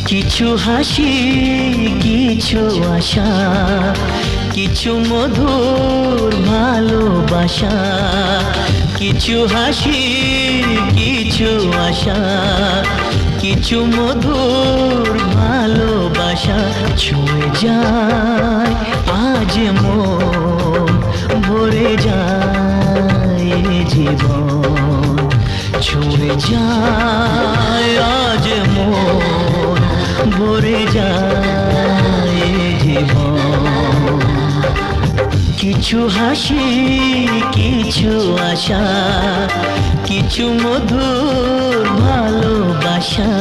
কিছু হাসি, কিছু আশা, কিছু মধুর ভালোবাসা। কিছু হাসি, কিছু আশা, কিছু মধুর ভালোবাসা। ছুঁয়ে যায় আজ মন, ভরে যায় এ জীবন। ছুঁয়ে যায় আজ মন, ভরে যায় এ জীবন। কিছু হাসি, কিছু আশা, কিছু মধুর ভালোবাসা।